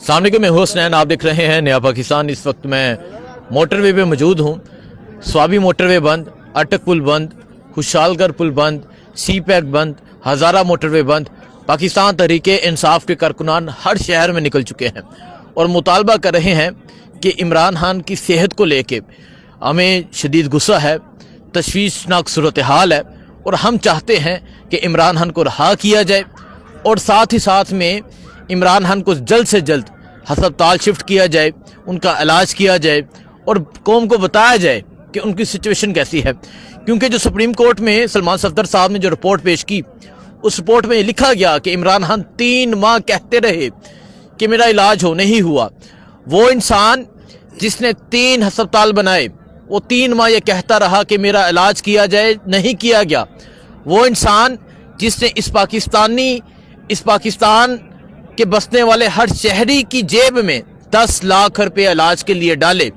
सामने के मैं हुसनैन, आप देख रहे हैं नया पाकिस्तान। इस वक्त मैं मोटरवे पे मौजूद हूँ। स्वाबी मोटरवे बंद, अटक पुल बंद, खुशहालगढ़ पुल बंद, सी पैक बंद, हज़ारा मोटरवे बंद। पाकिस्तान तहरीके इंसाफ के कारकुनान हर शहर में निकल चुके हैं और मुतालबा कर रहे हैं कि इमरान खान की सेहत को लेके हमें शदीद गुस्सा है, तशवीशनाक सूरत हाल है और हम चाहते हैं कि इमरान खान को रहा किया जाए और साथ ही साथ में इमरान खान को जल्द से जल्द हस्पताल शिफ्ट किया जाए, उनका इलाज किया जाए और कौम को बताया जाए कि उनकी सिचुएशन कैसी है। क्योंकि जो सुप्रीम कोर्ट में सलमान सफदर साहब ने जो रिपोर्ट पेश की, उस रिपोर्ट में लिखा गया कि इमरान खान 3 माह कहते रहे कि मेरा इलाज हो नहीं हुआ। वो इंसान जिसने 3 हस्पताल बनाए, वो 3 माह ये कहता रहा कि मेरा इलाज किया जाए, नहीं किया गया। वो इंसान जिसने इस पाकिस्तान के बसने वाले हर शहरी की जेब में 10 लाख रुपए इलाज के लिए डाले,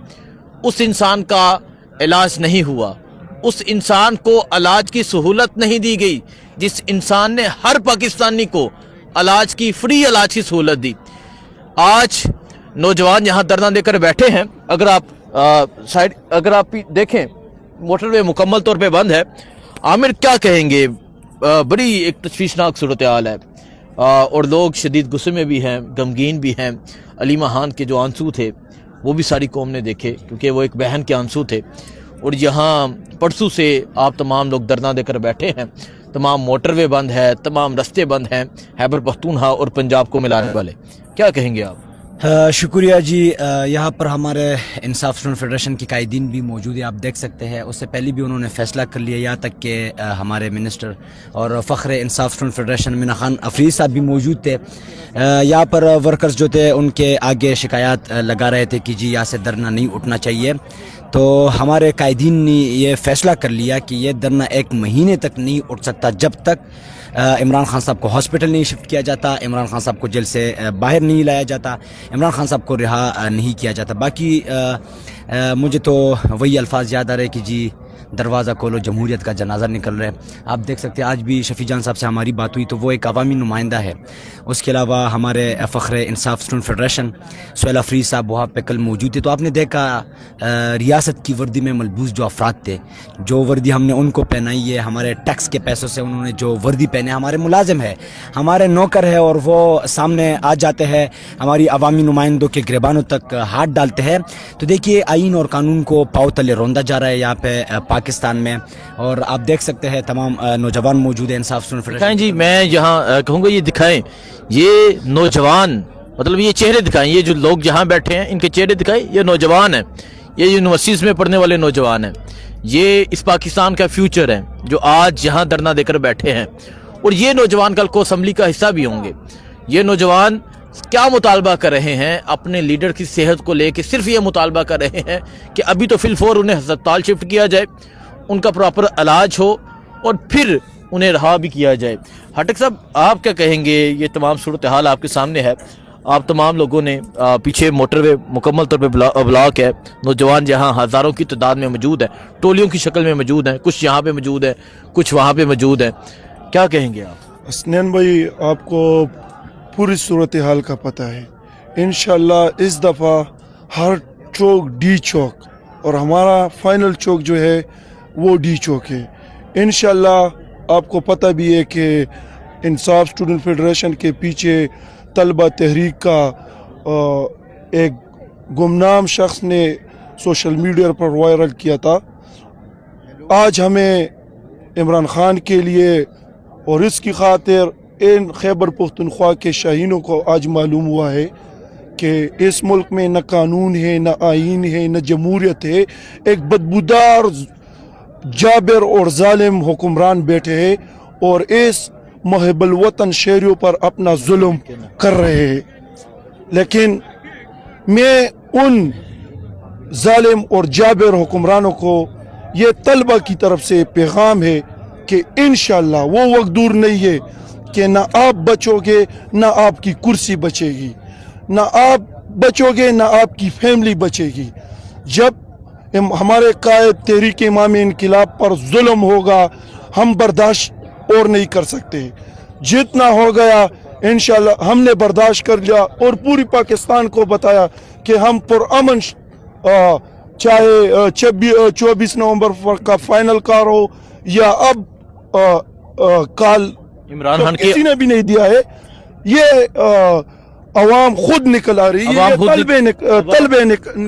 उस इंसान का इलाज नहीं हुआ। उस इंसान को इलाज की सहूलत नहीं दी गई, जिस इंसान ने हर पाकिस्तानी को इलाज की फ्री इलाज की सहूलत दी। आज नौजवान यहाँ धरना देकर बैठे हैं। अगर आप देखें, मोटरवे मुकम्मल तौर पे बंद है। आमिर, क्या कहेंगे? बड़ी एक तशवीशनाक सूरत हाल है और लोग शदीद गुस्से में भी हैं, गमगीन भी हैं। अलीमा खान के जो आंसू थे वो भी सारी कौम ने देखे, क्योंकि वो एक बहन के आंसू थे। और यहाँ परसों से आप तमाम लोग धरना देकर बैठे हैं। तमाम मोटरवे बंद है, तमाम रास्ते बंद हैं खैबर पख्तूनख्वा और पंजाब को मिलाने वाले। क्या कहेंगे आप? शुक्रिया जी। यहाँ पर हमारे इंसाफ स्टूडेंट फेडरेशन की कायदीन भी मौजूद है, आप देख सकते हैं। उससे पहले भी उन्होंने फैसला कर लिया, यहाँ तक कि हमारे मिनिस्टर और फ़ख्र इंसाफ स्टूडेंट फेडरेशन मीना खान अफरीद साहब भी मौजूद थे। यहाँ पर वर्कर्स जो थे उनके आगे शिकायत लगा रहे थे कि जी यहाँ से धरना नहीं उठना चाहिए। तो हमारे कायदीन ने ये फैसला कर लिया कि ये धरना 1 महीने तक नहीं उठ सकता जब तक इमरान खान साहब को हॉस्पिटल नहीं शिफ्ट किया जाता, इमरान खान साहब को जेल से बाहर नहीं लाया जाता, इमरान खान साहब को रिहा नहीं किया जाता। बाकी मुझे तो वही अल्फाज याद आ रहे कि जी दरवाज़ा खोलो, जमहूरियत का जनाजा निकल रहा है। आप देख सकते हैं आज भी शफी जान साहब से हमारी बात हुई तो वो एक अवामी नुमाइंदा है। उसके अलावा हमारे फ़ख्र इंसाफ स्टूडेंट फेडरेशन सुहेल अफरीद साहब वहाँ पे कल मौजूद थे। तो आपने देखा रियासत की वर्दी में मलबूस जो अफराद थे, जो वर्दी हमने उनको पहनाई है, हमारे टैक्स के पैसों से उन्होंने जो वर्दी पहने, हमारे मुलाजिम है, हमारे नौकर है और वो सामने आ जाते हैं, हमारी अवामी नुमाइंदों के गिरबानों तक हाथ डालते हैं। तो देखिए आइन और कानून को पाँव तले रौंदा जा रहा है यहाँ पे पाकिस्तान में। और आप देख सकते हैं तमाम नौजवान मौजूद हैं इंसाफ स्टूडेंट फेडरेशन। जी, मैं यहाँ कहूँगा ये दिखाएं, ये नौजवान, मतलब ये चेहरे दिखाएं, ये जो लोग यहाँ बैठे हैं इनके चेहरे दिखाएं। ये नौजवान हैं, ये यूनिवर्सिटीज़ में पढ़ने वाले नौजवान हैं, ये इस पाकिस्तान का फ्यूचर है जो आज यहाँ धरना देकर बैठे हैं। और ये नौजवान कल को असम्बली का हिस्सा भी होंगे। ये नौजवान क्या मुतालबा कर रहे हैं? अपने लीडर की सेहत को लेकर सिर्फ ये मुतालबा कर रहे हैं कि अभी तो फिलफौर उन्हें अस्पताल शिफ्ट किया जाए, उनका प्रॉपर इलाज हो और फिर उन्हें रहा भी किया जाए। हटक साहब, आप क्या कहेंगे? ये तमाम सूरत हाल आपके सामने है। आप तमाम लोगों ने पीछे मोटरवे मुकम्मल तौर पे ब्लॉक है, नौजवान यहाँ हज़ारों की तादाद में मौजूद है, टोलियों की शक्ल में मौजूद हैं, कुछ यहाँ पे मौजूद है, कुछ वहाँ पे मौजूद है। क्या कहेंगे आप? हसनैन भाई, आपको पूरी सूरत हाल का पता है। इंशाल्लाह इस दफ़ा हर चौक डी चौक और हमारा फाइनल चौक जो है वो डी चौक है। इंशाल्लाह आपको पता भी है कि इंसाफ स्टूडेंट फेडरेशन के पीछे तलबा तहरीक का एक गुमनाम शख्स ने सोशल मीडिया पर वायरल किया था। आज हमें इमरान खान के लिए और इसकी खातिर इन खैबर पख्तूनख्वा के शाहीनों को आज मालूम हुआ है कि इस मुल्क में न कानून है, न आइन है, न जमहूरियत है। एक बदबूदार जाबिर और जालिम हुक्मरान बैठे हैं और इस मुहिब्बुल वतन शहरियों पर अपना जुल्म कर रहे हैं। लेकिन मैं उन जालिम और जाबिर हुक्मरानों को ये तलबा की तरफ से पैगाम है कि इंशाअल्लाह वो वक्त दूर नहीं है कि ना आप बचोगे, ना आपकी कुर्सी बचेगी, ना आप बचोगे, ना आपकी फैमिली बचेगी। जब हमारे कायद तहरीक इमाम इनकिलाब पर जुल्म होगा, हम बर्दाश्त और नहीं कर सकते। जितना हो गया इंशाल्लाह हमने बर्दाश्त कर लिया और पूरी पाकिस्तान को बताया कि हम पुरअमन चाहे 24 नवंबर का फाइनल कार हो या अब काल इमरान तो खान के किसी ने भी नहीं दिया है। ये अवाम खुद निकल आ रही है, अवाम ये खुद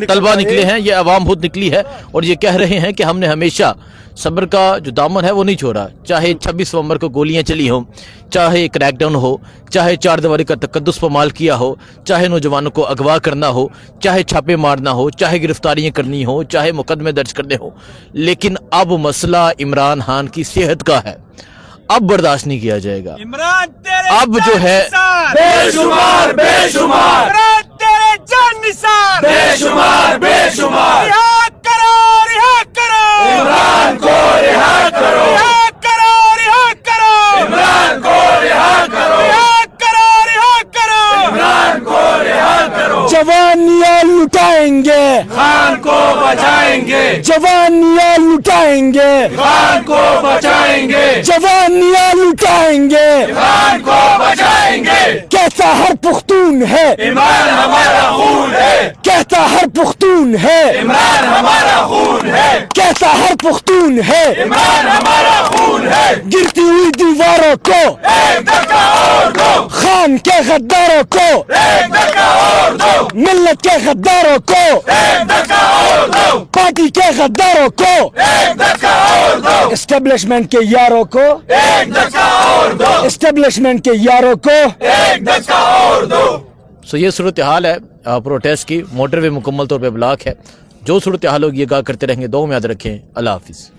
तलबा निकले हैं, ये अवाम खुद निकली है और ये कह रहे हैं कि हमने हमेशा सब्र का जो दामन है वो नहीं छोड़ा, चाहे 26 नवंबर को गोलियां चली हो, चाहे क्रैकडाउन हो, चाहे चार दीवारी का तकद्दुस पमाल किया हो, चाहे नौजवानों को अगवा करना हो, चाहे छापे मारना हो, चाहे गिरफ्तारियां करनी हो, चाहे मुकदमे दर्ज करने हो, लेकिन अब मसला इमरान खान की सेहत का है, अब बर्दाश्त नहीं किया जाएगा। इमरान तेरे अब जो है बेशुमार बेशुमार, इमरान तेरे जान निसार बेशुमार बेशुमार, रिहा करो इमरान को, रिहा करो इमरान को, रिहा करो इमरान को, रिहा करो। जवानियां लुटाएंगे, खान को बचाएंगे, जवानियां लुटाएंगे, खान को बचाएंगे, जवानियां लुटाएंगे, खान को बचाएंगे। कहता हर पुख्तून है, इमरान हमारा खून है, कहता हर पुख्तून है, इमरान हमारा खून है, कहता हर पुख्तून है, इमरान हमारा खून है। गिरती हुई दीवारों को एक धक्का और दो, खान के गद्दारों को, एक धक्का और दो, मिल्लत के गद्दारों को, एक धक्का और दो, पार्टी के गद्दारों को, एक धक्का और दो, एस्टेब्लिशमेंट के यारों को, एक धक्का और दो, एस्टेब्लिशमेंट के यारों को। एक धक्का और दो। सो ये सूरत हाल है प्रोटेस्ट की। मोटरवे मुकम्मल तौर पे ब्लॉक है। जो सूरत हाल होगी ये गा करते रहेंगे। दो में याद रखें। अल्लाह हाफिज़।